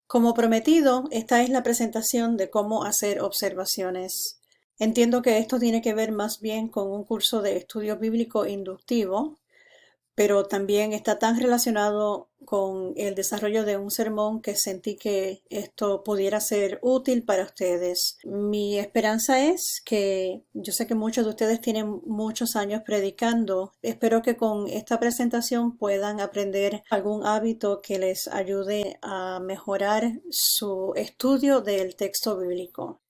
Como prometido, esta es la presentación de cómo hacer observaciones. Entiendo que esto tiene que ver más bien con un curso de estudio bíblico inductivo, pero también está tan relacionado con el desarrollo de un sermón que sentí que esto pudiera ser útil para ustedes. Mi esperanza es que yo sé que muchos de ustedes tienen muchos años predicando. Espero que con esta presentación puedan aprender algún hábito que les ayude a mejorar su estudio del texto bíblico.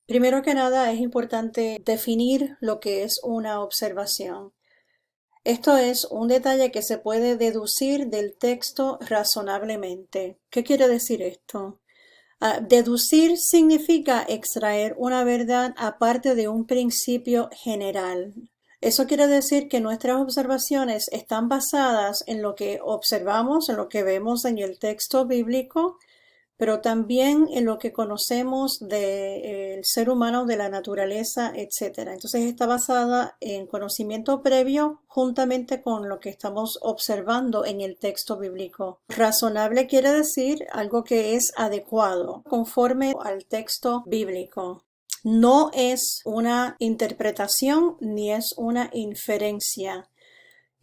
Primero que nada, es importante definir lo que es una observación. Esto es un detalle que se puede deducir del texto razonablemente. ¿Qué quiere decir esto? Deducir significa extraer una verdad aparte de un principio general. Eso quiere decir que nuestras observaciones están basadas en lo que observamos, en lo que vemos en el texto bíblico, pero también en lo que conocemos del ser humano, de la naturaleza, etcétera. Entonces está basada en conocimiento previo juntamente con lo que estamos observando en el texto bíblico. Razonable quiere decir algo que es adecuado, conforme al texto bíblico. No es una interpretación ni es una inferencia.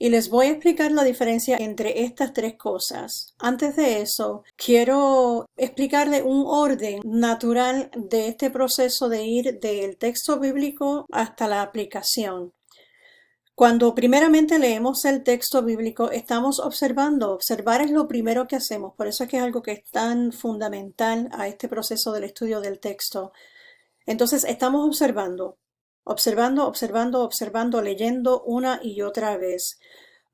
Y les voy a explicar la diferencia entre estas tres cosas. Antes de eso, quiero explicarle un orden natural de este proceso de ir del texto bíblico hasta la aplicación. Cuando primeramente leemos el texto bíblico, estamos observando. Observar es lo primero que hacemos. Por eso es que es algo que es tan fundamental a este proceso del estudio del texto. Entonces, estamos observando, leyendo una y otra vez.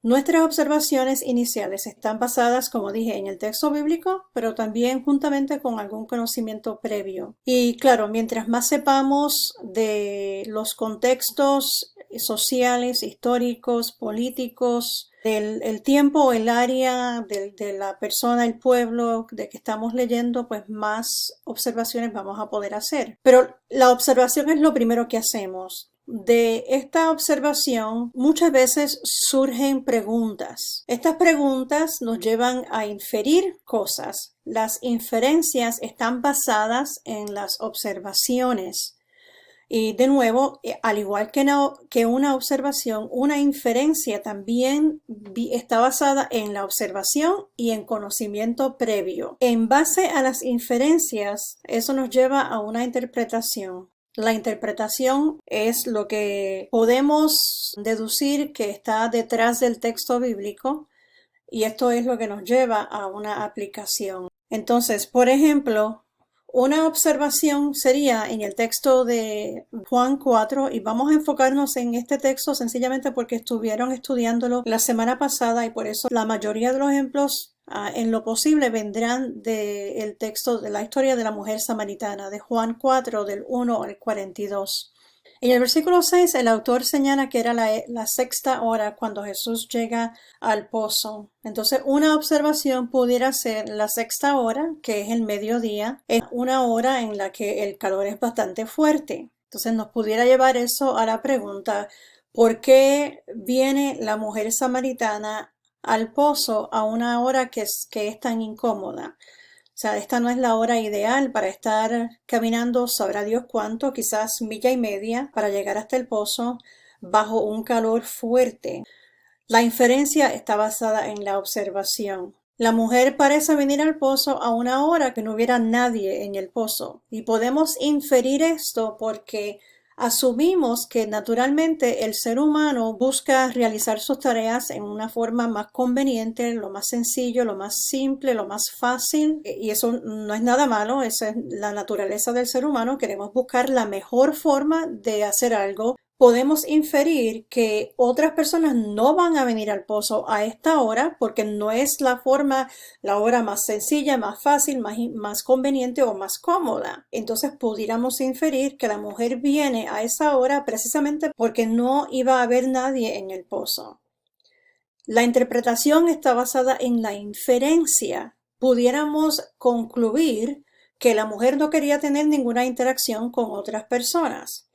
Nuestras observaciones iniciales están basadas, como dije, en el texto bíblico, pero también juntamente con algún conocimiento previo. Y claro, mientras más sepamos de los contextos sociales, históricos, políticos, del el tiempo, el área, de la persona, el pueblo de que estamos leyendo, pues más observaciones vamos a poder hacer. Pero la observación es lo primero que hacemos. De esta observación muchas veces surgen preguntas. Estas preguntas nos llevan a inferir cosas. Las inferencias están basadas en las observaciones. Y de nuevo, al igual que una observación, una inferencia también está basada en la observación y en conocimiento previo. En base a las inferencias, eso nos lleva a una interpretación. La interpretación es lo que podemos deducir que está detrás del texto bíblico y esto es lo que nos lleva a una aplicación. Entonces, por ejemplo, una observación sería en el texto de Juan 4 y vamos a enfocarnos en este texto sencillamente porque estuvieron estudiándolo la semana pasada y por eso la mayoría de los ejemplos en lo posible vendrán del texto de la historia de la mujer samaritana de Juan 4 del 1 al 42. En el versículo 6 el autor señala que era la sexta hora cuando Jesús llega al pozo. Entonces una observación pudiera ser la sexta hora, que es el mediodía, es una hora en la que el calor es bastante fuerte. Entonces nos pudiera llevar eso a la pregunta, ¿por qué viene la mujer samaritana al pozo a una hora que es tan incómoda? O sea, esta no es la hora ideal para estar caminando, sabrá Dios cuánto, quizás milla y media, para llegar hasta el pozo bajo un calor fuerte. La inferencia está basada en la observación. La mujer parece venir al pozo a una hora que no hubiera nadie en el pozo. Y podemos inferir esto porque asumimos que naturalmente el ser humano busca realizar sus tareas en una forma más conveniente, lo más sencillo, lo más simple, lo más fácil. Y eso no es nada malo, esa es la naturaleza del ser humano. Queremos buscar la mejor forma de hacer algo. Podemos inferir que otras personas no van a venir al pozo a esta hora porque no es la hora más sencilla, más fácil, más conveniente o más cómoda. Entonces pudiéramos inferir que la mujer viene a esa hora precisamente porque no iba a haber nadie en el pozo. La interpretación está basada en la inferencia. Pudiéramos concluir que la mujer no quería tener ninguna interacción con otras personas.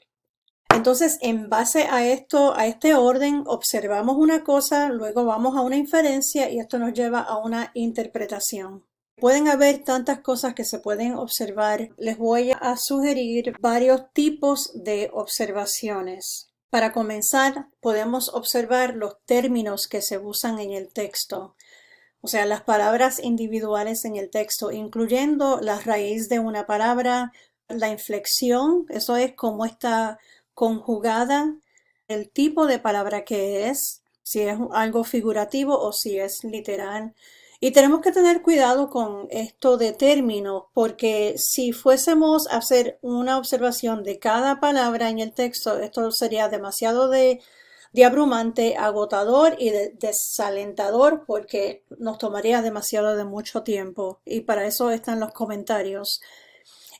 Entonces, en base a esto, a este orden, observamos una cosa, luego vamos a una inferencia y esto nos lleva a una interpretación. Pueden haber tantas cosas que se pueden observar. Les voy a sugerir varios tipos de observaciones. Para comenzar, podemos observar los términos que se usan en el texto, o sea, las palabras individuales en el texto, incluyendo la raíz de una palabra, la inflexión, eso es cómo está conjugada, el tipo de palabra que es, si es algo figurativo o si es literal. Y tenemos que tener cuidado con esto de términos, porque si fuésemos a hacer una observación de cada palabra en el texto, esto sería demasiado de abrumante, agotador y desalentador, porque nos tomaría demasiado de mucho tiempo. Y para eso están los comentarios.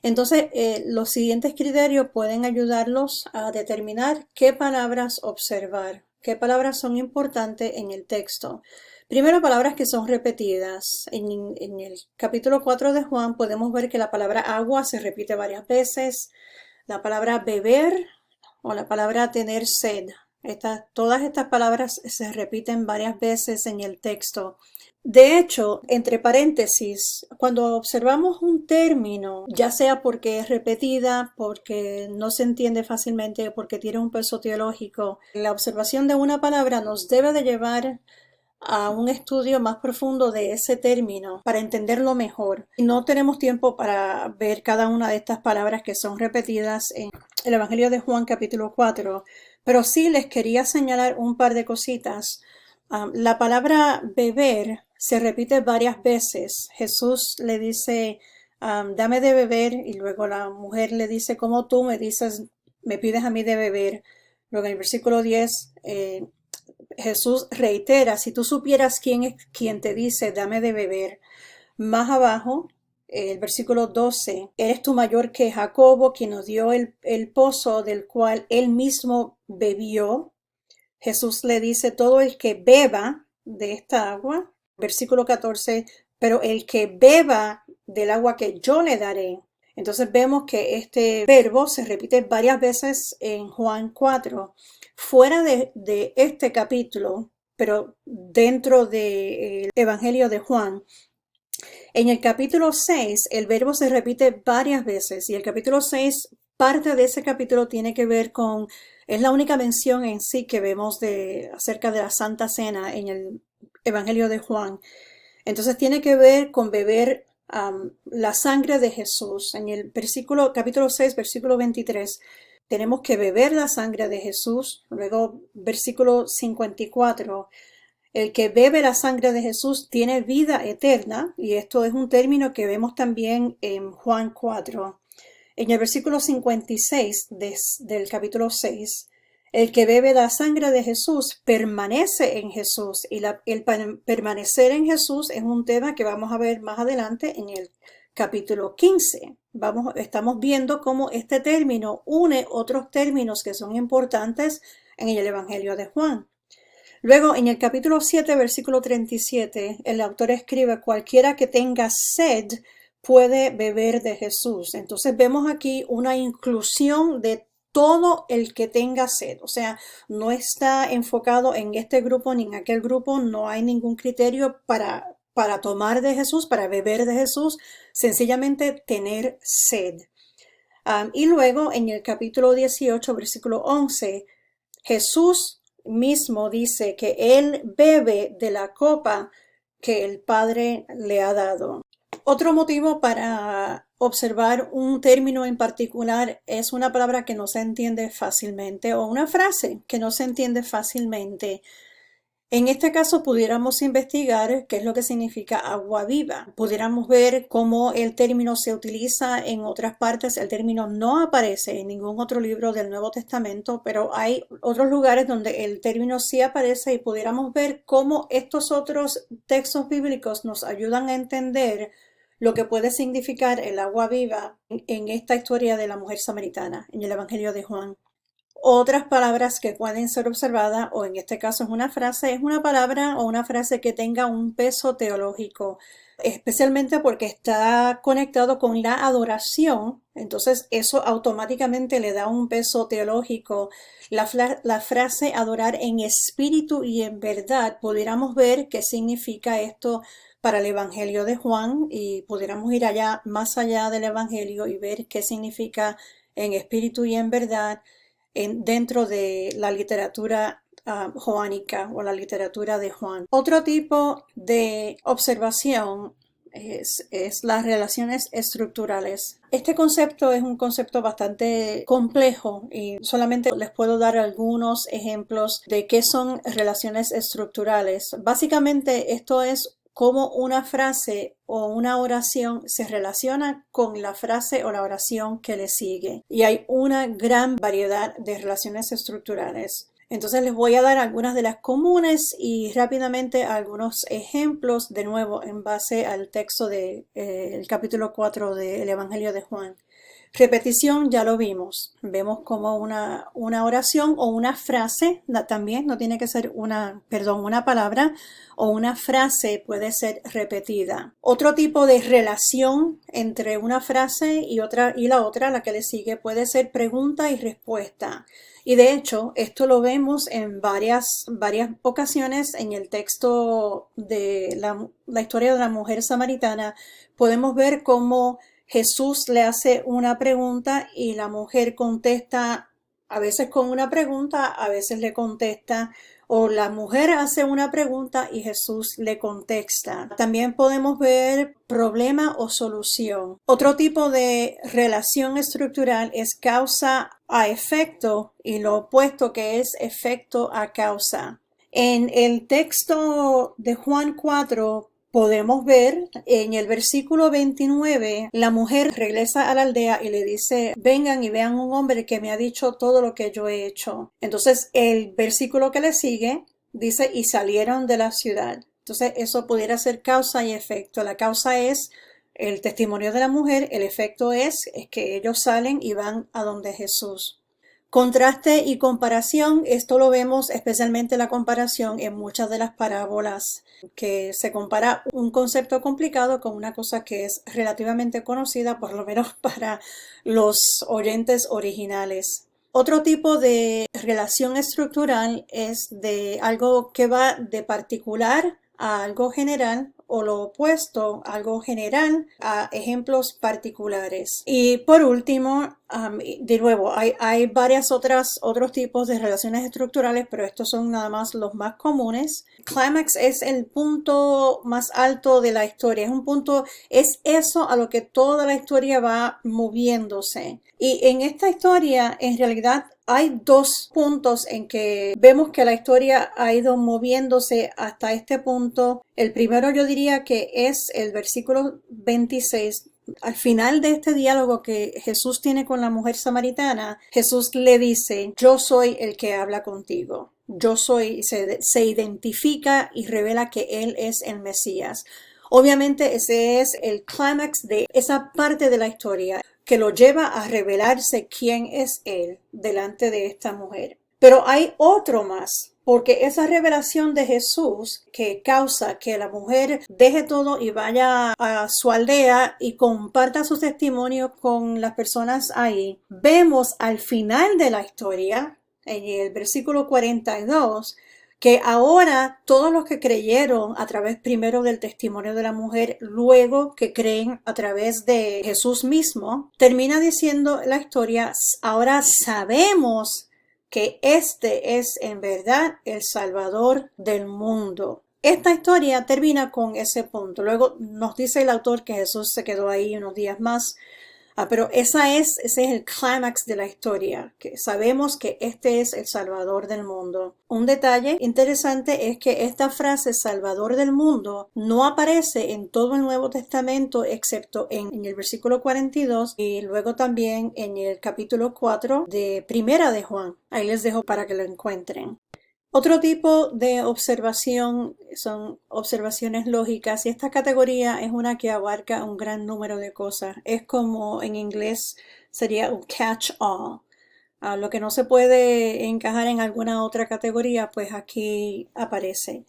Entonces, los siguientes criterios pueden ayudarlos a determinar qué palabras observar, qué palabras son importantes en el texto. Primero, palabras que son repetidas. En el capítulo 4 de Juan podemos ver que la palabra agua se repite varias veces, la palabra beber o la palabra tener sed. Todas estas palabras se repiten varias veces en el texto. De hecho, entre paréntesis, cuando observamos un término, ya sea porque es repetida, porque no se entiende fácilmente, porque tiene un peso teológico, la observación de una palabra nos debe de llevar a un estudio más profundo de ese término para entenderlo mejor. No tenemos tiempo para ver cada una de estas palabras que son repetidas en el Evangelio de Juan capítulo 4, pero sí les quería señalar un par de cositas. La palabra beber se repite varias veces. Jesús le dice, dame de beber, y luego la mujer le dice, ¿cómo tú me dices, me pides a mí de beber? Luego en el versículo 10, Jesús reitera, si tú supieras quién es quien te dice, dame de beber. Más abajo, el versículo 12, eres tú mayor que Jacobo, quien nos dio el pozo del cual él mismo bebió. Jesús le dice, todo el que beba de esta agua. Versículo 14, pero el que beba del agua que yo le daré. Entonces vemos que este verbo se repite varias veces en Juan 4. Fuera de este capítulo, pero dentro del Evangelio de Juan, en el capítulo 6 el verbo se repite varias veces y el capítulo 6, parte de ese capítulo tiene que ver con, es la única mención en sí que vemos acerca de la Santa Cena en el Evangelio de Juan. Entonces tiene que ver con beber la sangre de Jesús. En el capítulo 6, versículo 23, tenemos que beber la sangre de Jesús. Luego, versículo 54, el que bebe la sangre de Jesús tiene vida eterna, y esto es un término que vemos también en Juan 4. En el versículo 56 del capítulo 6, el que bebe la sangre de Jesús permanece en Jesús, y el permanecer en Jesús es un tema que vamos a ver más adelante en el capítulo 15. Estamos viendo cómo este término une otros términos que son importantes en el Evangelio de Juan. Luego, en el capítulo 7, versículo 37, el autor escribe, cualquiera que tenga sed puede beber de Jesús. Entonces vemos aquí una inclusión de todo el que tenga sed. O sea, no está enfocado en este grupo ni en aquel grupo, no hay ningún criterio para tomar de Jesús, para beber de Jesús, sencillamente tener sed. Y luego en el capítulo 18, versículo 11, Jesús mismo dice que él bebe de la copa que el Padre le ha dado. Otro motivo para observar un término en particular es una palabra que no se entiende fácilmente o una frase que no se entiende fácilmente. En este caso pudiéramos investigar qué es lo que significa agua viva. Pudiéramos ver cómo el término se utiliza en otras partes. El término no aparece en ningún otro libro del Nuevo Testamento, pero hay otros lugares donde el término sí aparece y pudiéramos ver cómo estos otros textos bíblicos nos ayudan a entender lo que puede significar el agua viva en esta historia de la mujer samaritana en el Evangelio de Juan. Otras palabras que pueden ser observadas, o en este caso es una palabra o una frase que tenga un peso teológico, especialmente porque está conectado con la adoración. Entonces eso automáticamente le da un peso teológico. La frase adorar en espíritu y en verdad, pudiéramos ver qué significa esto para el Evangelio de Juan y pudiéramos ir allá, más allá del Evangelio y ver qué significa en espíritu y en verdad dentro de la literatura joánica o la literatura de Juan. Otro tipo de observación es las relaciones estructurales. Este concepto es un concepto bastante complejo y solamente les puedo dar algunos ejemplos de qué son relaciones estructurales. Básicamente esto es cómo una frase o una oración se relaciona con la frase o la oración que le sigue. Y hay una gran variedad de relaciones estructurales. Entonces les voy a dar algunas de las comunes y rápidamente algunos ejemplos de nuevo en base al texto del capítulo 4 del Evangelio de Juan. Repetición ya lo vimos. Vemos como una oración o una frase, también no tiene que ser una palabra o una frase puede ser repetida. Otro tipo de relación entre una frase y la otra, la que le sigue, puede ser pregunta y respuesta. Y de hecho, esto lo vemos en varias ocasiones en el texto de la historia de la mujer samaritana. Podemos ver cómo Jesús le hace una pregunta y la mujer contesta a veces con una pregunta, a veces le contesta, o la mujer hace una pregunta y Jesús le contesta. También podemos ver problema o solución. Otro tipo de relación estructural es causa a efecto y lo opuesto que es efecto a causa. En el texto de Juan 4 podemos ver en el versículo 29, la mujer regresa a la aldea y le dice, vengan y vean un hombre que me ha dicho todo lo que yo he hecho. Entonces el versículo que le sigue dice, y salieron de la ciudad. Entonces eso pudiera ser causa y efecto. La causa es el testimonio de la mujer, el efecto es que ellos salen y van a donde Jesús. Contraste y comparación, esto lo vemos especialmente la comparación en muchas de las parábolas, que se compara un concepto complicado con una cosa que es relativamente conocida, por lo menos para los oyentes originales. Otro tipo de relación estructural es de algo que va de particular a algo general o lo opuesto, algo general a ejemplos particulares. Y por último, de nuevo, hay otros tipos de relaciones estructurales, pero estos son nada más los más comunes. Clímax es el punto más alto de la historia, es eso a lo que toda la historia va moviéndose. Y en esta historia, en realidad, hay dos puntos en que vemos que la historia ha ido moviéndose hasta este punto. El primero yo diría que es el versículo 26. Al final de este diálogo que Jesús tiene con la mujer samaritana, Jesús le dice, yo soy el que habla contigo. Yo soy, se identifica y revela que Él es el Mesías. Obviamente ese es el clímax de esa parte de la historia que lo lleva a revelarse quién es Él delante de esta mujer. Pero hay otro más, porque esa revelación de Jesús que causa que la mujer deje todo y vaya a su aldea y comparta su testimonio con las personas ahí, vemos al final de la historia, en el versículo 42, que ahora todos los que creyeron a través primero del testimonio de la mujer, luego que creen a través de Jesús mismo, termina diciendo la historia, ahora sabemos que este es en verdad el Salvador del mundo. Esta historia termina con ese punto. Luego nos dice el autor que Jesús se quedó ahí unos días más. Pero ese es el clímax de la historia, que sabemos que este es el Salvador del mundo. Un detalle interesante es que esta frase Salvador del mundo no aparece en todo el Nuevo Testamento excepto en el versículo 42 y luego también en el capítulo 4 de Primera de Juan. Ahí les dejo para que lo encuentren. Otro tipo de observación son observaciones lógicas y esta categoría es una que abarca un gran número de cosas. Es como en inglés sería un catch-all. Lo que no se puede encajar en alguna otra categoría, pues aquí aparece.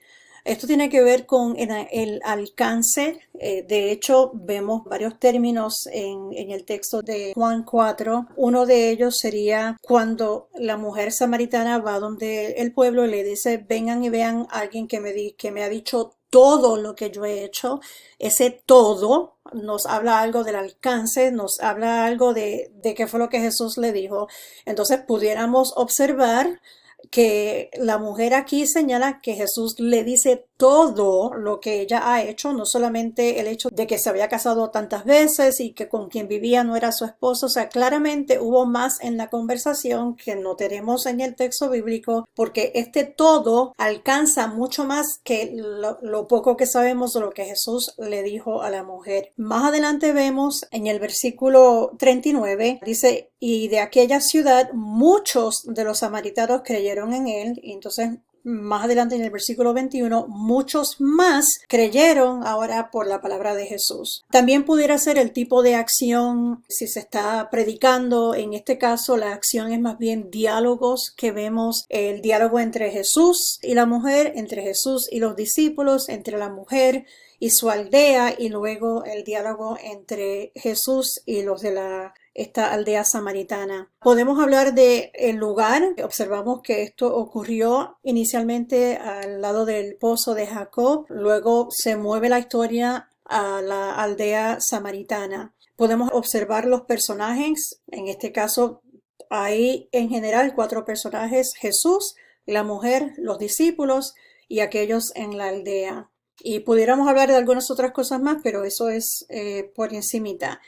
Esto tiene que ver con el alcance. De hecho, vemos varios términos en el texto de Juan 4. Uno de ellos sería cuando la mujer samaritana va donde el pueblo y le dice, vengan y vean a alguien que me ha dicho todo lo que yo he hecho. Ese todo nos habla algo del alcance, nos habla algo de qué fue lo que Jesús le dijo. Entonces pudiéramos observar que la mujer aquí señala que Jesús le dice todo lo que ella ha hecho, no solamente el hecho de que se había casado tantas veces y que con quien vivía no era su esposo. O sea, claramente hubo más en la conversación que no tenemos en el texto bíblico, porque este todo alcanza mucho más que lo poco que sabemos de lo que Jesús le dijo a la mujer. Más adelante vemos en el versículo 39, dice: y de aquella ciudad muchos de los samaritanos creyeron en él. Y entonces más adelante en el versículo 21, muchos más creyeron ahora por la palabra de Jesús. También pudiera ser el tipo de acción, si se está predicando, en este caso la acción es más bien diálogos, que vemos el diálogo entre Jesús y la mujer, entre Jesús y los discípulos, entre la mujer y su aldea, y luego el diálogo entre Jesús y los de esta aldea samaritana. Podemos hablar de el lugar. Observamos que esto ocurrió inicialmente al lado del pozo de Jacob, luego se mueve la historia a la aldea samaritana. Podemos observar los personajes, en este caso hay en general 4 personajes: Jesús, la mujer, los discípulos y aquellos en la aldea. Y pudiéramos hablar de algunas otras cosas más, pero eso es por encimita.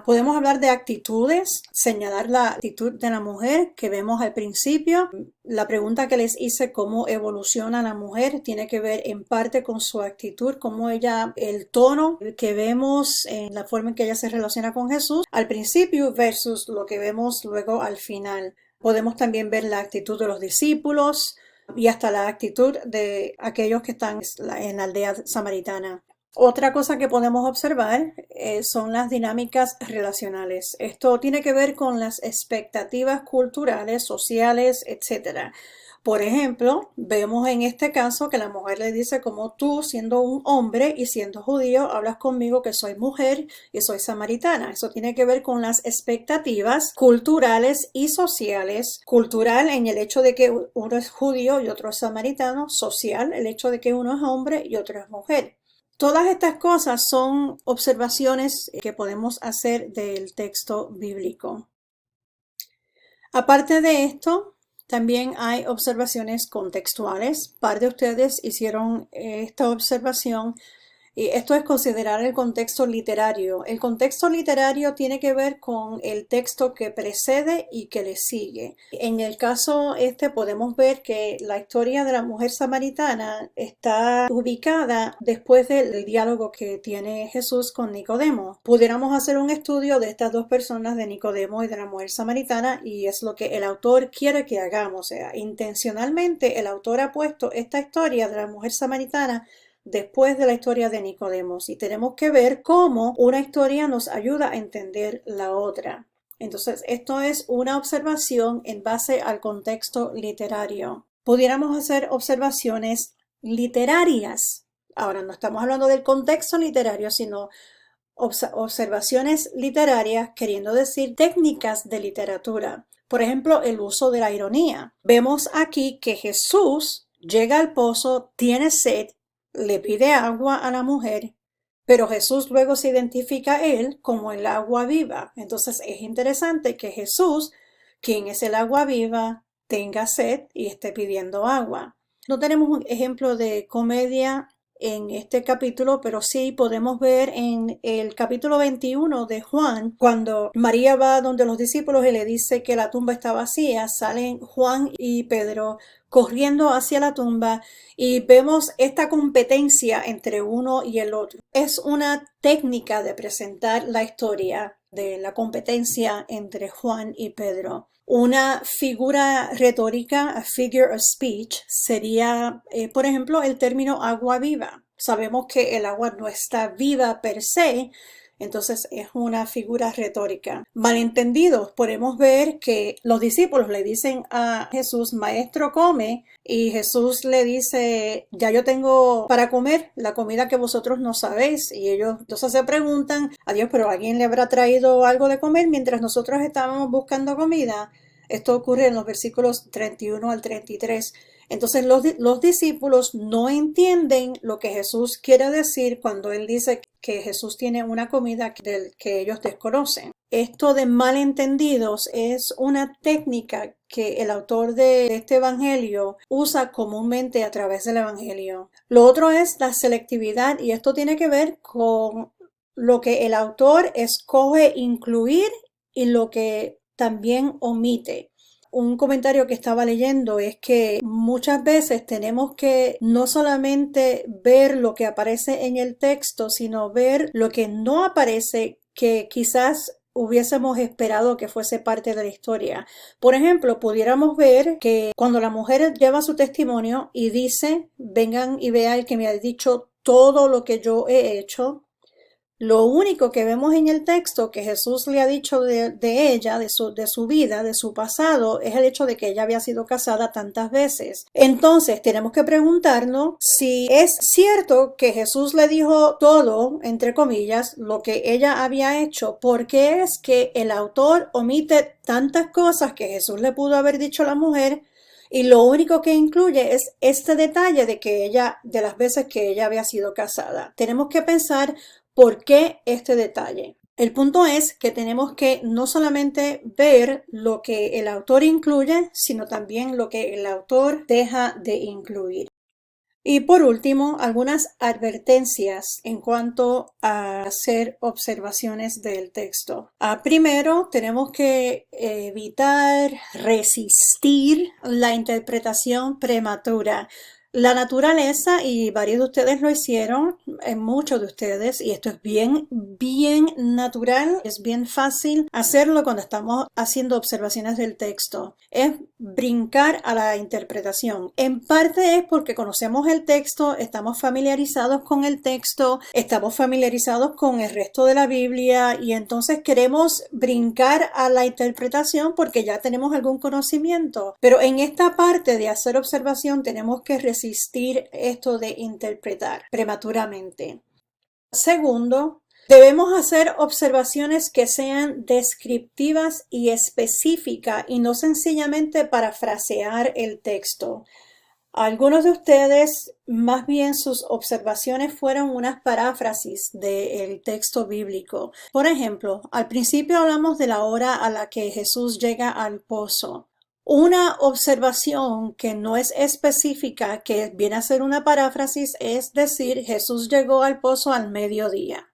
Podemos hablar de actitudes, señalar la actitud de la mujer que vemos al principio. La pregunta que les hice, cómo evoluciona la mujer, tiene que ver en parte con su actitud, cómo ella, el tono que vemos en la forma en que ella se relaciona con Jesús al principio versus lo que vemos luego al final. Podemos también ver la actitud de los discípulos y hasta la actitud de aquellos que están en la aldea samaritana. Otra cosa que podemos observar son las dinámicas relacionales. Esto tiene que ver con las expectativas culturales, sociales, etc. Por ejemplo, vemos en este caso que la mujer le dice: como tú, siendo un hombre y siendo judío, hablas conmigo que soy mujer y soy samaritana. Eso tiene que ver con las expectativas culturales y sociales. Cultural en el hecho de que uno es judío y otro es samaritano. Social, el hecho de que uno es hombre y otro es mujer. Todas estas cosas son observaciones que podemos hacer del texto bíblico. Aparte de esto, también hay observaciones contextuales. Par de ustedes hicieron esta observación. Y esto es considerar el contexto literario. El contexto literario tiene que ver con el texto que precede y que le sigue. En el caso podemos ver que la historia de la mujer samaritana está ubicada después del diálogo que tiene Jesús con Nicodemo. Pudiéramos hacer un estudio de estas dos personas, de Nicodemo y de la mujer samaritana, y es lo que el autor quiere que hagamos. O sea, intencionalmente el autor ha puesto esta historia de la mujer samaritana después de la historia de Nicodemos, y tenemos que ver cómo una historia nos ayuda a entender la otra. Entonces, esto es una observación en base al contexto literario. Pudiéramos hacer observaciones literarias. Ahora, no estamos hablando del contexto literario, sino observaciones literarias, queriendo decir técnicas de literatura. Por ejemplo, el uso de la ironía. Vemos aquí que Jesús llega al pozo, tiene sed, le pide agua a la mujer, pero Jesús luego se identifica a él como el agua viva. Entonces es interesante que Jesús, quien es el agua viva, tenga sed y esté pidiendo agua. No tenemos un ejemplo de comedia en este capítulo, pero sí podemos ver en el capítulo 21 de Juan, cuando María va donde los discípulos y le dice que la tumba está vacía, salen Juan y Pedro corriendo hacia la tumba y vemos esta competencia entre uno y el otro. Es una técnica de presentar la historia de la competencia entre Juan y Pedro. Una figura retórica, a figure of speech, sería, por ejemplo, el término agua viva. Sabemos que el agua no está viva per se, entonces es una figura retórica. Malentendidos, podemos ver que los discípulos le dicen a Jesús: maestro, come, y Jesús le dice: ya yo tengo para comer la comida que vosotros no sabéis. Y ellos entonces se preguntan: a Dios, pero ¿alguien le habrá traído algo de comer mientras nosotros estábamos buscando comida? Esto ocurre en los versículos 31 al 33. Entonces los discípulos no entienden lo que Jesús quiere decir cuando él dice que Jesús tiene una comida que ellos desconocen. Esto de malentendidos es una técnica que el autor de este evangelio usa comúnmente a través del evangelio. Lo otro es la selectividad, y esto tiene que ver con lo que el autor escoge incluir y lo que también omite. Un comentario que estaba leyendo es que muchas veces tenemos que no solamente ver lo que aparece en el texto, sino ver lo que no aparece, que quizás hubiésemos esperado que fuese parte de la historia. Por ejemplo, pudiéramos ver que cuando la mujer lleva su testimonio y dice: vengan y vean que me ha dicho todo lo que yo he hecho. Lo único que vemos en el texto que Jesús le ha dicho de ella, de su vida, de su pasado, es el hecho de que ella había sido casada tantas veces. Entonces, tenemos que preguntarnos si es cierto que Jesús le dijo todo, entre comillas, lo que ella había hecho. ¿Por qué es que el autor omite tantas cosas que Jesús le pudo haber dicho a la mujer? Y lo único que incluye es este detalle de las veces que ella había sido casada. Tenemos que pensar por qué este detalle. El punto es que tenemos que no solamente ver lo que el autor incluye, sino también lo que el autor deja de incluir. Y por último, algunas advertencias en cuanto a hacer observaciones del texto. Primero, tenemos que evitar resistir la interpretación prematura. La naturaleza, y varios de ustedes lo hicieron, muchos de ustedes, y esto es bien natural, es bien fácil hacerlo cuando estamos haciendo observaciones del texto, es brincar a la interpretación. En parte es porque conocemos el texto, estamos familiarizados con el texto, estamos familiarizados con el resto de la Biblia, y entonces queremos brincar a la interpretación porque ya tenemos algún conocimiento. Pero en esta parte de hacer observación tenemos que resistir esto de interpretar prematuramente. Segundo, debemos hacer observaciones que sean descriptivas y específicas y no sencillamente parafrasear el texto. Algunos de ustedes, más bien sus observaciones fueron unas paráfrasis del texto bíblico. Por ejemplo, al principio hablamos de la hora a la que Jesús llega al pozo. Una observación que no es específica, que viene a ser una paráfrasis, es decir, Jesús llegó al pozo al mediodía.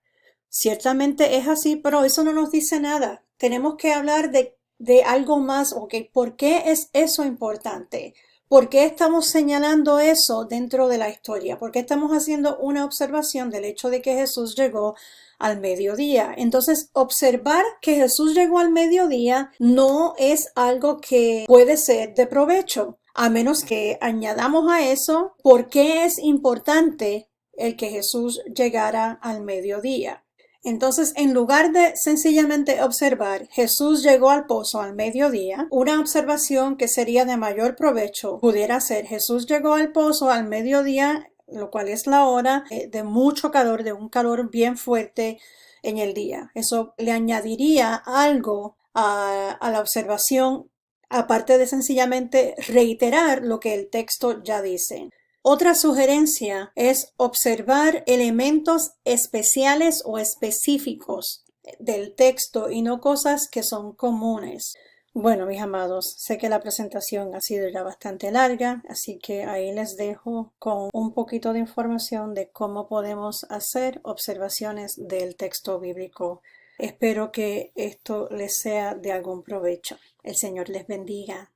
Ciertamente es así, pero eso no nos dice nada. Tenemos que hablar de algo más. Okay, ¿por qué es eso importante? ¿Por qué estamos señalando eso dentro de la historia? ¿Por qué estamos haciendo una observación del hecho de que Jesús llegó al mediodía? Entonces, observar que Jesús llegó al mediodía no es algo que puede ser de provecho, a menos que añadamos a eso por qué es importante el que Jesús llegara al mediodía. Entonces, en lugar de sencillamente observar Jesús llegó al pozo al mediodía, una observación que sería de mayor provecho pudiera ser Jesús llegó al pozo al mediodía, lo cual es la hora de mucho calor, de un calor bien fuerte en el día. Eso le añadiría algo a la observación, aparte de sencillamente reiterar lo que el texto ya dice. Otra sugerencia es observar elementos especiales o específicos del texto y no cosas que son comunes. Bueno, mis amados, sé que la presentación ha sido ya bastante larga, así que ahí les dejo con un poquito de información de cómo podemos hacer observaciones del texto bíblico. Espero que esto les sea de algún provecho. El Señor les bendiga.